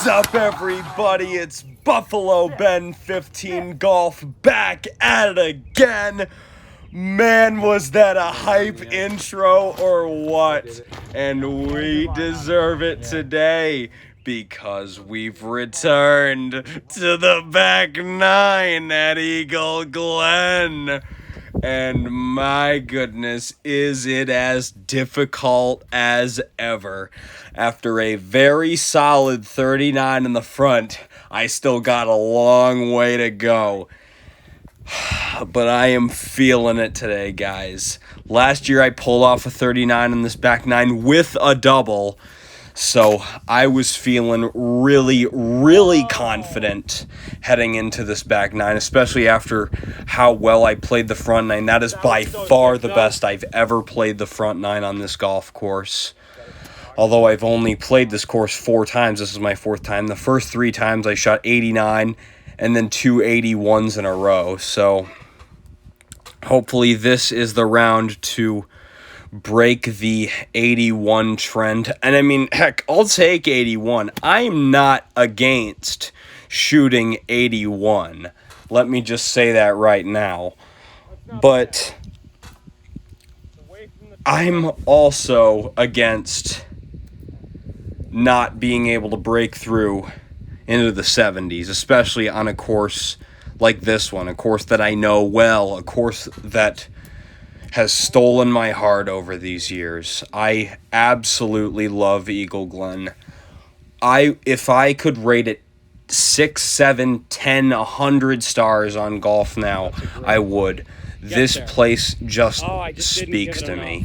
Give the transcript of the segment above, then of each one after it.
What's up, everybody? It's Buffalo Ben 15 Golf back at it again. Man, was that a hype intro or what? And we deserve it today because we've returned to the back nine at Eagle Glen. And my goodness, is it as difficult as ever. After a very solid 39 in the front, I still got a long way to go. But I am feeling it today, guys. Last year I pulled off a 39 in this back nine with a double. So I was feeling really confident heading into this back nine, especially after how well I played the front nine. That is by far the best I've ever played the front nine on this golf course. Although I've only played this course 4 times, this is my 4th time. The first 3 times I shot 89 and then 2 81s in a row. So hopefully this is the round to break the 81 trend. And I mean, heck, I'll take 81. I'm not against shooting 81. Let me just say that right now. But I'm also against not being able to break through into the 70s, especially on a course like this one, a course that I know well, a course that has stolen my heart over these years. I absolutely love Eagle Glen. If I could rate it 6, 7, 10, 100 stars on Golf Now, I would. This place just speaks to me.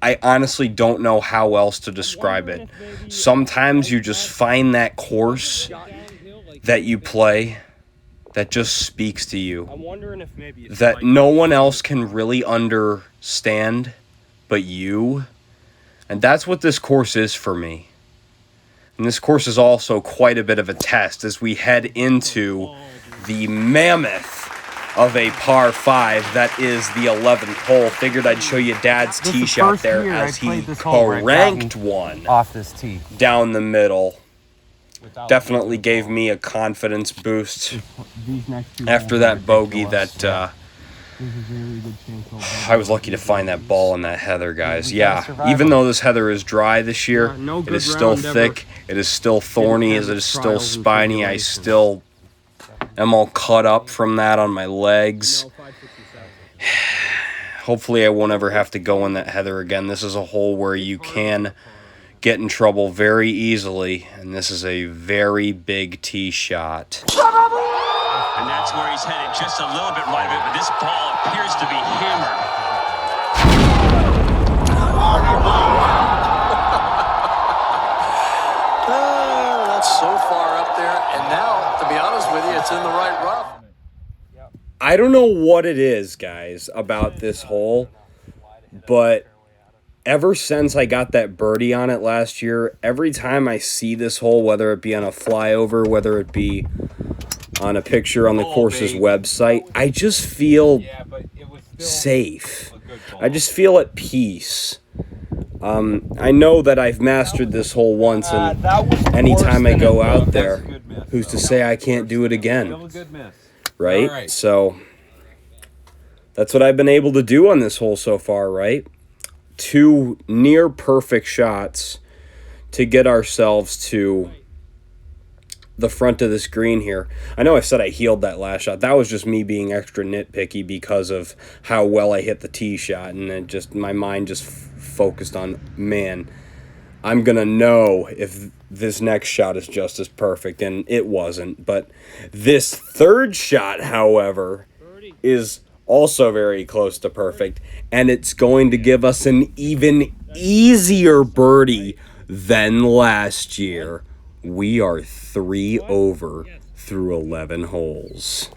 I honestly don't know how else to describe it. Sometimes you just find that course that you play that just speaks to you, that no one else can really understand but you. And that's what this course is for me. And this course is also quite a bit of a test as we head into the mammoth of a par 5 that is the 11th hole. Figured I'd show you Dad's tee shot there as he cranked one off this tee down the middle. Definitely gave me a confidence boost after that bogey that I was lucky to find that ball in that heather, guys. Yeah, even though this heather is dry this year, it is still thick, it is still thorny, it is still spiny. I still am all cut up from that on my legs. Hopefully I won't ever have to go in that heather again. This is a hole where you can get in trouble very easily, and this is a very big tee shot. And that's where he's headed, just a little bit right of it, but this ball appears to be hammered. That's so far up there, and now, to be honest with you, it's in the right rough. I don't know what it is, guys, about this hole, but ever since I got that birdie on it last year, every time I see this hole, whether it be on a flyover, whether it be on a picture on the course's website, I just feel safe. I just feel at peace. I know that I've mastered this hole once, and anytime I go out there, who's to say I can't do it again? Right? So that's what I've been able to do on this hole so far, right? 2 near perfect shots to get ourselves to the front of this green here. I know I said I healed that last shot. That was just me being extra nitpicky because of how well I hit the tee shot, and it just, my mind just focused on, man, I'm gonna know if this next shot is just as perfect, and it wasn't. But this third shot, however, is also very close to perfect, and it's going to give us an even easier birdie than last year. We are 3 over through 11 holes.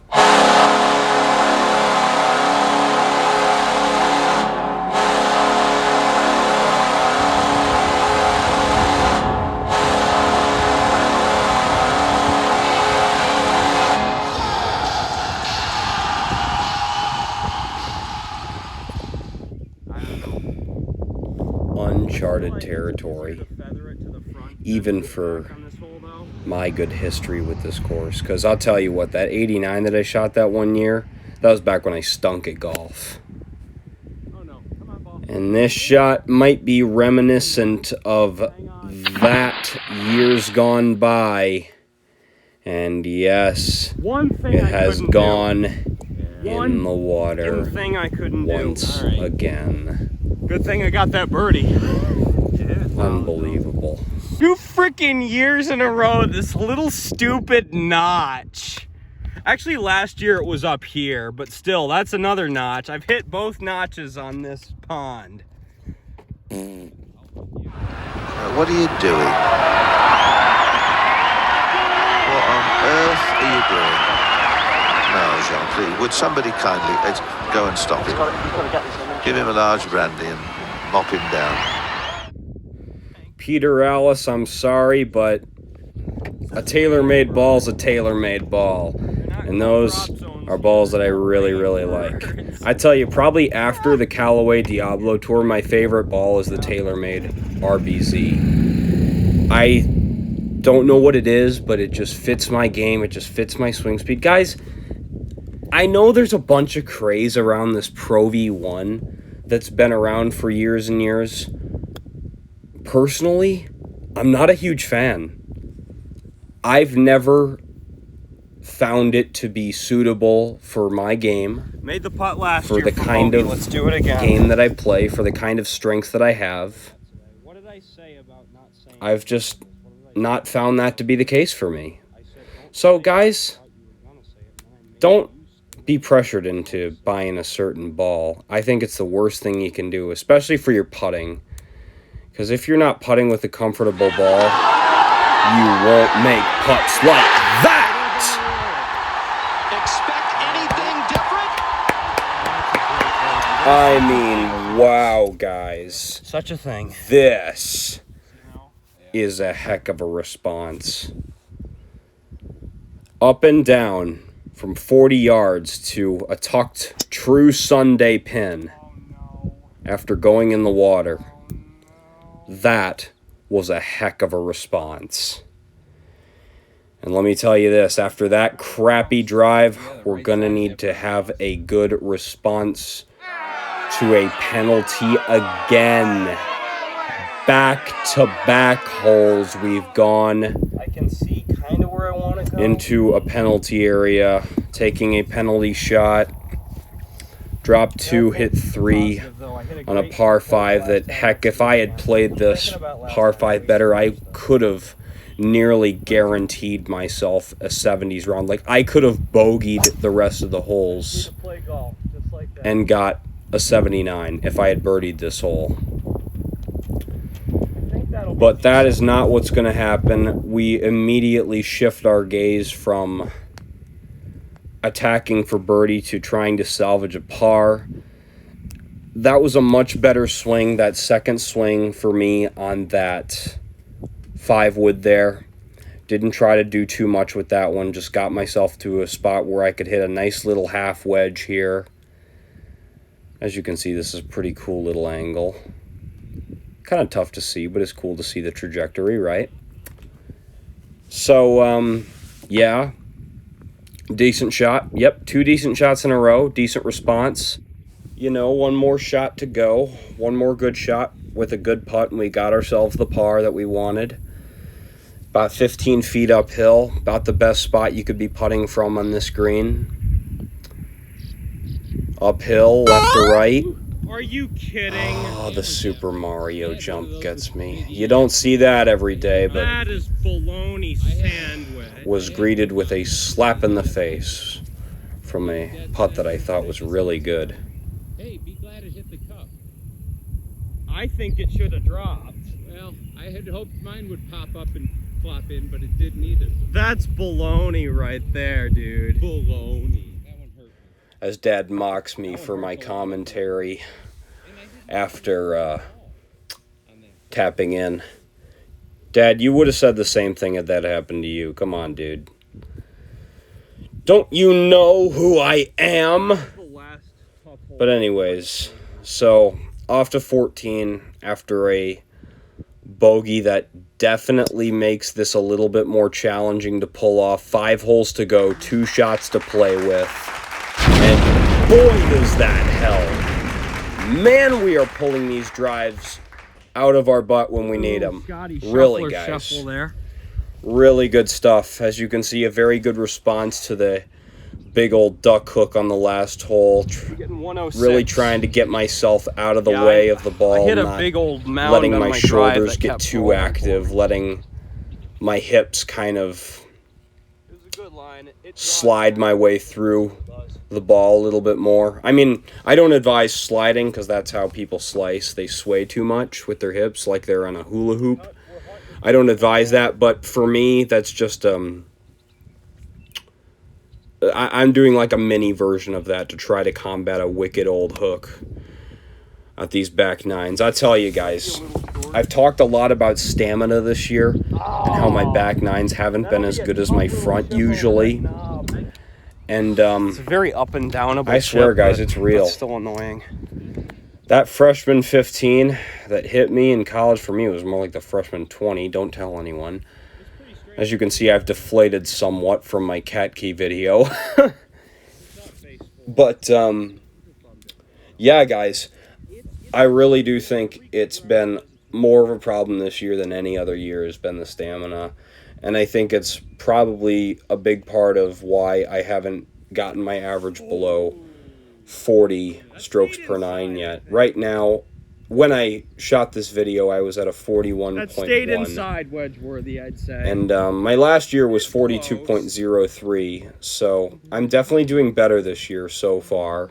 Uncharted territory, even for my good history with this course. Because I'll tell you what, that 89 that I shot that one year, that was back when I stunk at golf. And this shot might be reminiscent of that years gone by. And yes, it has gone in the water once again. Good thing I got that birdie. Unbelievable. 2 freaking years in a row, this little stupid notch. Actually, last year it was up here, but still, that's another notch. I've hit both notches on this pond. What are you doing? What on earth are you doing? No, Jean, please, would somebody kindly go and stop him? Give him a large brandy and mop him down. Peter Alice, I'm sorry, but a tailor-made ball's a tailor-made ball. And those are balls that I really, really like. I tell you, probably after the Callaway Diablo Tour, my favorite ball is the TaylorMade RBZ. I don't know what it is, but it just fits my game. It just fits my swing speed. Guys, I know there's a bunch of craze around this Pro V1 that's been around for years and years. Personally, I'm not a huge fan. I've never found it to be suitable for my game. Made the putt last for year the for kind bogey. of Let's do it again. game that I play, for the kind of strength that I have. What did I say about not saying? I've just not found that to be the case for me. So guys, don't be pressured into buying a certain ball. I think it's the worst thing you can do, especially for your putting. Because if you're not putting with a comfortable ball, you won't make putts like that! Expect anything different? I mean, wow, guys. Such a thing. This is a heck of a response. Up and down from 40 yards to a tucked true Sunday pin after going in the water. That was a heck of a response. And let me tell you this, after that crappy drive, we're going to need to have a good response to a penalty again. Back-to-back holes, we've gone I can see kind of where I want to go. into a penalty area, taking a penalty shot. Drop 2, hit 3 on a par 5 that, heck, if I had played this par 5 better, I could have nearly guaranteed myself a 70s round. Like, I could have bogeyed the rest of the holes and got a 79 if I had birdied this hole. But that is not what's going to happen. We immediately shift our gaze from attacking for birdie to trying to salvage a par. That was a much better swing, that second swing for me on that 5 wood there. Didn't try to do too much with that one, just got myself to a spot where I could hit a nice little half wedge here. As you can see, this is a pretty cool little angle. Kind of tough to see, but it's cool to see the trajectory, right? So, yeah. Decent shot. Yep, 2 decent shots in a row. Decent response. You know, one more shot to go. One more good shot with a good putt, and we got ourselves the par that we wanted. About 15 feet uphill. About the best spot you could be putting from on this green. Uphill, left to right. Are you kidding? Oh, the Super Mario jump gets me. You don't see that every day, but That is bologna sandwich. was greeted with a slap in the face from a putt that I thought was really good. Hey, be glad it hit the cup. I think it should have dropped. Well, I had hoped mine would pop up and flop in, but it didn't either. That's bologna right there, dude. Baloney. That one hurt me. As Dad mocks me for my commentary after tapping in. Dad, you would have said the same thing if that happened to you. Come on, dude. Don't you know who I am? But anyways, so off to 14 after a bogey that definitely makes this a little bit more challenging to pull off. 5 holes to go, 2 shots to play with. And boy, does that help. Man, we are pulling these drives out of our butt when we need them. Really, guys. Shuffle there. Really good stuff. As you can see, a very good response to the big old duck hook on the last hole. Really trying to get myself out of the way of the ball. I hit a not big old mound letting on my drive shoulders that get kept too pulling active, letting my hips kind of slide my way through the ball a little bit more. I mean, I don't advise sliding because that's how people slice. They sway too much with their hips like they're on a hula hoop. I don't advise that, but for me, that's just I'm doing like a mini version of that to try to combat a wicked old hook at these back nines. I tell you guys, I've talked a lot about stamina this year and how my back nines haven't been as good as my front usually. And it's very up and downable. I swear, guys, it's real. It's still annoying. That freshman 15 that hit me in college for me was more like the freshman 20. Don't tell anyone. As you can see, I've deflated somewhat from my cat key video. But, yeah, guys, I really do think it's been more of a problem this year than any other year has been the stamina. And I think it's probably a big part of why I haven't gotten my average below 40 strokes per 9 yet. Right now, when I shot this video, I was at a 41.1. That stayed inside wedge-worthy, I'd say. And my last year was 42.03, so I'm definitely doing better this year so far.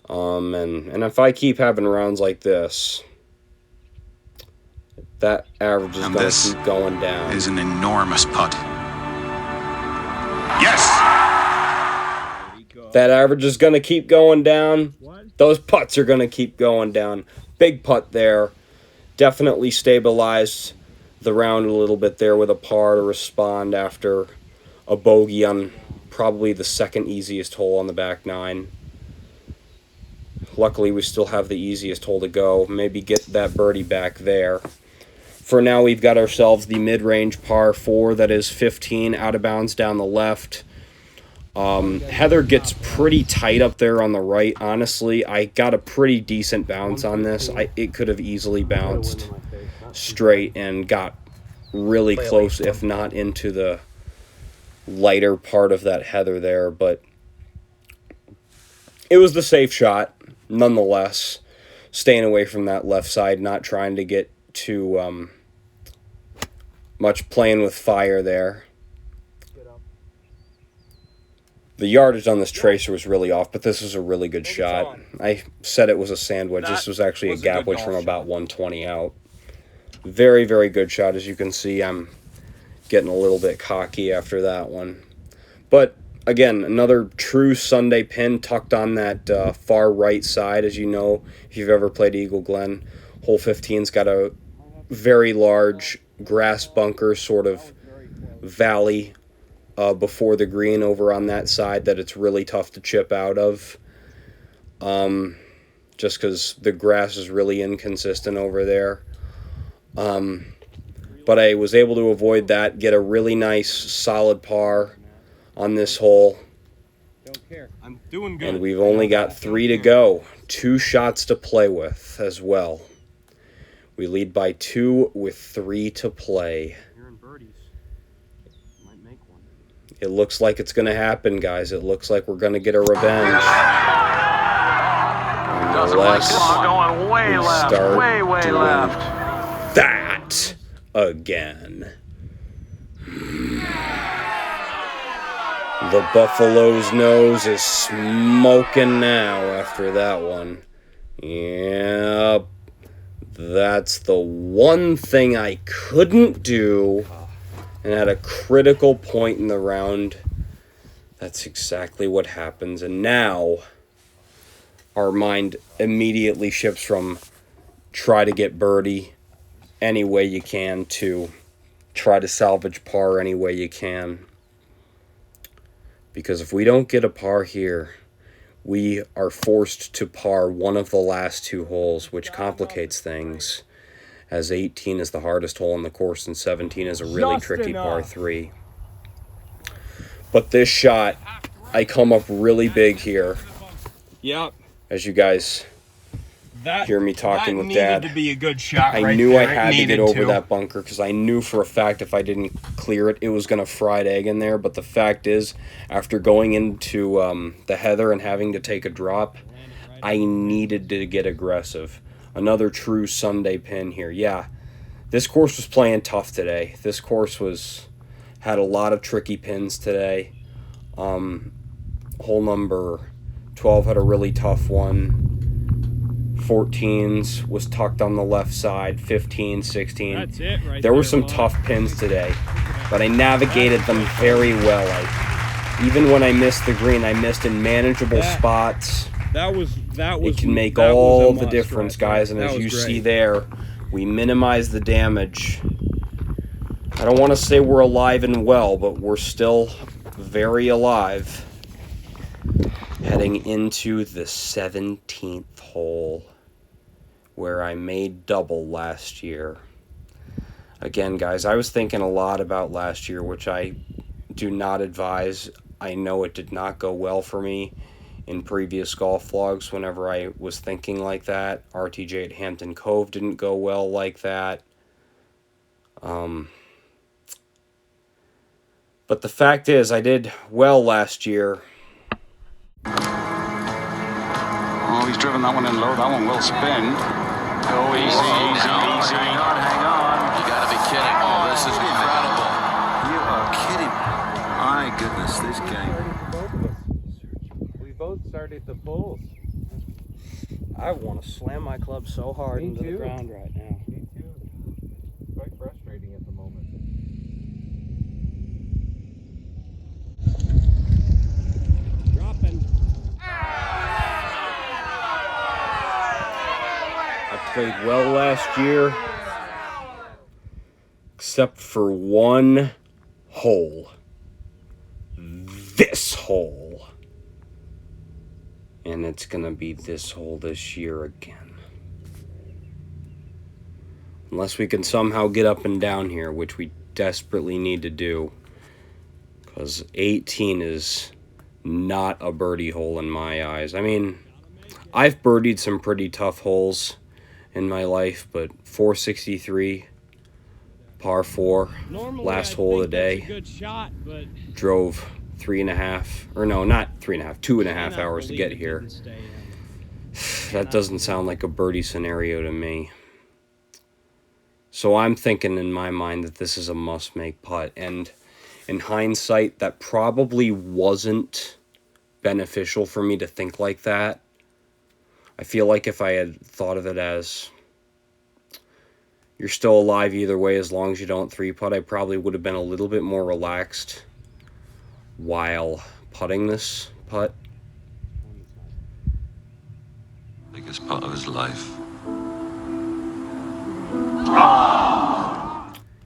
And if I keep having rounds like this, that average is going to keep going down. Is an enormous putt. Yes! That average is going to keep going down. Those putts are going to keep going down. Big putt there. Definitely stabilized the round a little bit there with a par to respond after a bogey on probably the second easiest hole on the back nine. Luckily, we still have the easiest hole to go. Maybe get that birdie back there. For now, we've got ourselves the mid-range par 4 that is 15 out of bounds down the left. Heather gets pretty tight up there on the right. Honestly, I got a pretty decent bounce on this. It could have easily bounced straight and got really close, if not into the lighter part of that heather there. But it was the safe shot, nonetheless. Staying away from that left side, not trying to get too much playing with fire there. The yardage on this tracer was really off, but this was a really good shot. I said it was a sandwich. This was actually a gap wedge from about 120 out. Very, very good shot. As you can see, I'm getting a little bit cocky after that one. But, again, another true Sunday pin tucked on that far right side. As you know, if you've ever played Eagle Glen, hole 15's got a very large grass bunker sort of valley before the green over on that side that it's really tough to chip out of. Just because the grass is really inconsistent over there. But I was able to avoid that, get a really nice solid par on this hole. Don't care. I'm doing good. And we've only got 3 to go. 2 shots to play with as well. We lead by 2 with 3 to play. It looks like it's going to happen, guys. It looks like we're going to get a revenge. Unless going way we left, start way doing left. that again. The Buffalo's nose is smoking now after that one. Yep. That's the one thing I couldn't do. And at a critical point in the round, that's exactly what happens. And now, our mind immediately shifts from try to get birdie any way you can to try to salvage par any way you can. Because if we don't get a par here, we are forced to par one of the last 2 holes, which complicates things. as 18 is the hardest hole on the course and 17 is a really Just tricky par enough. 3. But this shot, I come up really big here, Yep. as you guys hear me talking with Dad. Needed to be a good shot. I right knew there. I It had to get needed over to. that bunker because I knew for a fact if I didn't clear it, it was going to fried egg in there. But the fact is, after going into the heather and having to take a drop, I needed to get aggressive. Another true Sunday pin here. Yeah, this course was playing tough today. This course had a lot of tricky pins today. Hole number 12 had a really tough one. 14s was tucked on the left side. 15, 16. That's it right There were there, some bud. tough pins today, but I navigated them very well. Even when I missed the green, I missed in manageable spots. That was. It can make that was all a the must difference, right there. guys. And That as was you great. see there, we minimize the damage. I don't want to say we're alive and well, but we're still very alive. Heading into the 17th hole, where I made double last year. Again, guys, I was thinking a lot about last year, which I do not advise. I know it did not go well for me in previous golf vlogs whenever I was thinking like that. RTJ at Hampton Cove didn't go well like that. But the fact is, I did well last year. Oh, he's driven that one in low. That one will spin. Oh, easy, easy, easy. Hang on. You got to be kidding. Oh, this is incredible. You are kidding. My goodness, this game. We both started the pulls. I want to slam my club so hard Me into the too. ground right now. Me too. It's quite frustrating at the moment. Dropping. I played well last year, except for one hole. This hole. And it's going to be this hole this year again. Unless we can somehow get up and down here, which we desperately need to do. Because 18 is not a birdie hole in my eyes. I mean, I've birdied some pretty tough holes in my life, but 463, par 4, Normally, last I hole of think the that's day. a good shot, but Drove 3.5, or no, not 3.5, 2.5 cannot hours to believe get it here. didn't stay in. That doesn't sound like a birdie scenario to me. So I'm thinking in my mind that this is a must-make putt. And in hindsight, that probably wasn't beneficial for me to think like that. I feel like if I had thought of it as you're still alive either way as long as you don't 3-putt, I probably would have been a little bit more relaxed while putting this putt. Biggest part of his life.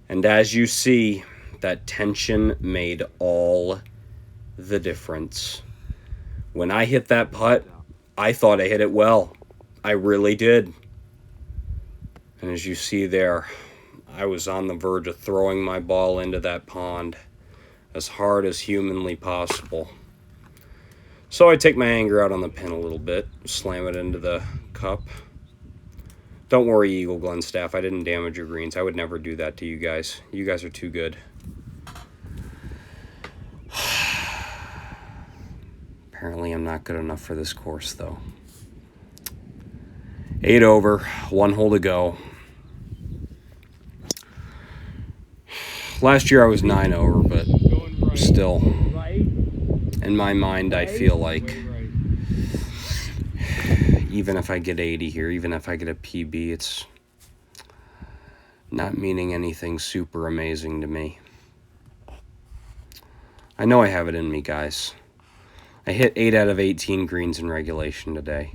And as you see, that tension made all the difference. When I hit that putt, I thought I hit it well. I really did. And as you see there, I was on the verge of throwing my ball into that pond as hard as humanly possible. So I take my anger out on the pin a little bit, slam it into the cup. Don't worry, Eagle Glen staff, I didn't damage your greens. I would never do that to you guys. You guys are too good. Apparently I'm not good enough for this course, though. 8 over, 1 hole to go. Last year I was 9 over, but still, in my mind, I feel like even if I get 80 here, even if I get a PB, it's not meaning anything super amazing to me. I know I have it in me, guys. I hit 8 out of 18 greens in regulation today.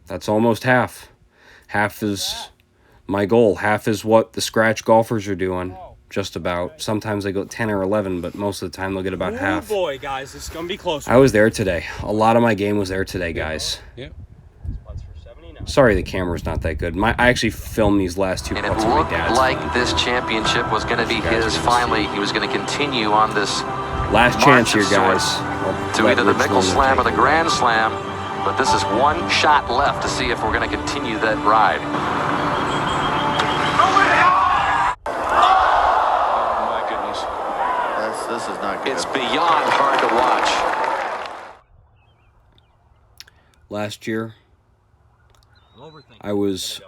That's almost half. Half is my goal. Half is what the scratch golfers are doing. Just about. Sometimes they go 10 or 11, but most of the time they'll get about half. Oh boy, guys, it's gonna be close. I was there today. A lot of my game was there today, guys. Yeah. Putts for 79. Sorry the camera's not that good. I actually filmed these last two And it putts on my looked dad's like phone. this championship was going to be his finally. He was going to continue on this Last chance here, march of guys. sorts to either the Mickle Slam or the Grand Slam. But this is one shot left to see if we're going to continue that ride. Oh, my goodness. This is not good. It's beyond hard to watch. Last year, I was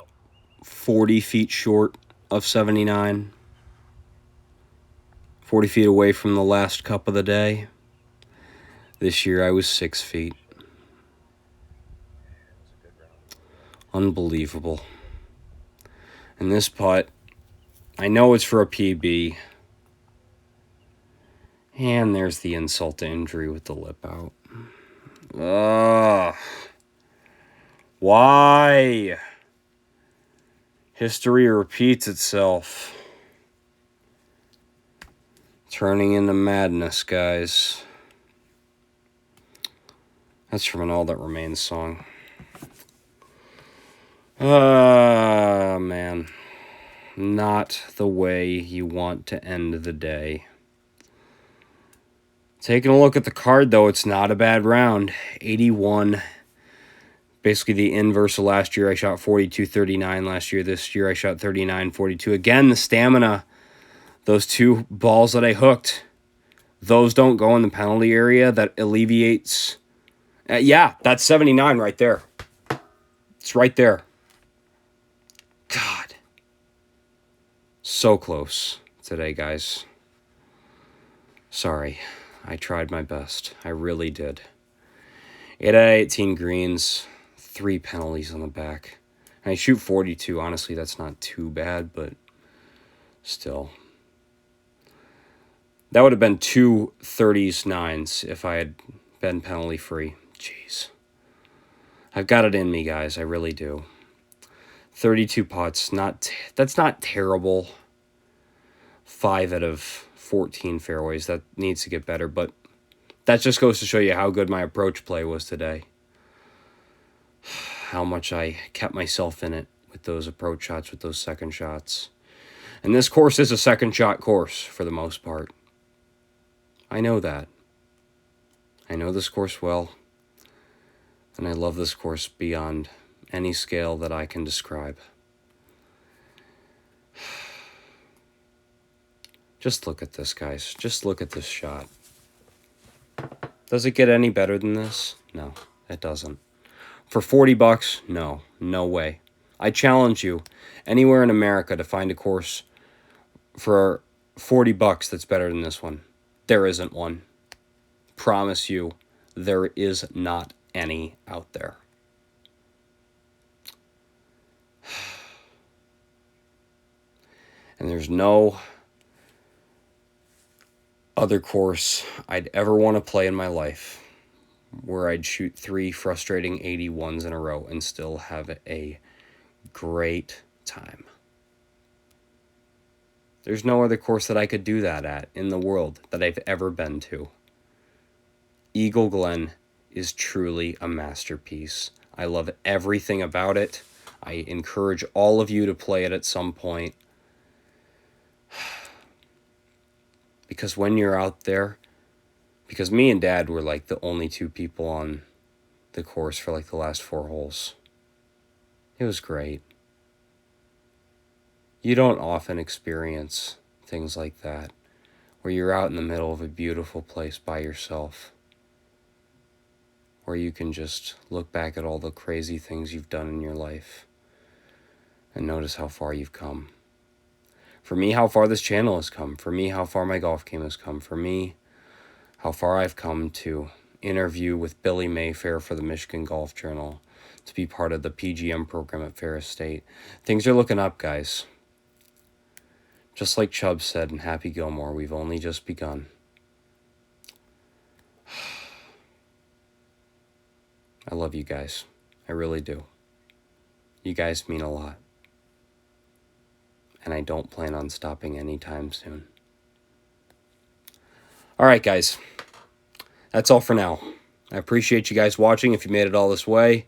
40 feet short of 79. 40 feet away from the last cup of the day. This year, I was 6 feet. Unbelievable. And this putt, I know it's for a PB. And there's the insult to injury with the lip out. Ugh. Why? History repeats itself. Turning into madness, guys. That's from an All That Remains song. Man. Not the way you want to end the day. Taking a look at the card, though, it's not a bad round. 81. Basically the inverse of last year. I shot 42-39 last year. This year I shot 39-42. Again, the stamina. Those two balls that I hooked, those don't go in the penalty area. That alleviates... yeah, that's 79 right there. It's right there. God. So close today, guys. Sorry. I tried my best. I really did. 8 out of 18 greens. 3 penalties on the back. And I shoot 42. Honestly, that's not too bad, but still. That would have been 2 30s 9s if I had been penalty free. Jeez. I've got it in me, guys. I really do. 32 putts. That's not terrible. 5 out of 14 fairways. That needs to get better, but that just goes to show you how good my approach play was today. How much I kept myself in it with those approach shots, with those second shots. And this course is a second shot course for the most part. I know that. I know this course well. And I love this course beyond any scale that I can describe. Just look at this, guys. Just look at this shot. Does it get any better than this? No, it doesn't. For 40 bucks? No, no way. I challenge you anywhere in America to find a course for 40 bucks that's better than this one. There isn't one. Promise you, there is not any out there. And there's no other course I'd ever want to play in my life where I'd shoot 3 frustrating 81s in a row and still have a great time. There's no other course that I could do that at in the world that I've ever been to. Eagle Glen is truly a masterpiece. I love everything about it. I encourage all of you to play it at some point. Because when you're out there, because me and Dad were like the only 2 people on the course for like the last 4 holes. It was great. You don't often experience things like that, where you're out in the middle of a beautiful place by yourself, where you can just look back at all the crazy things you've done in your life and notice how far you've come. For me, how far this channel has come. For me, how far my golf game has come. For me, how far I've come to interview with Billy Mayfair for the Michigan Golf Journal, to be part of the PGM program at Ferris State. Things are looking up, guys. Just like Chubb said in Happy Gilmore, we've only just begun. I love you guys. I really do. You guys mean a lot. And I don't plan on stopping anytime soon. All right, guys. That's all for now. I appreciate you guys watching if you made it all this way.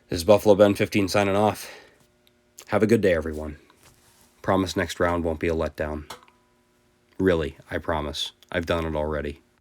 This is Buffalo Ben 15 signing off. Have a good day, everyone. Promise next round won't be a letdown. Really, I promise. I've done it already.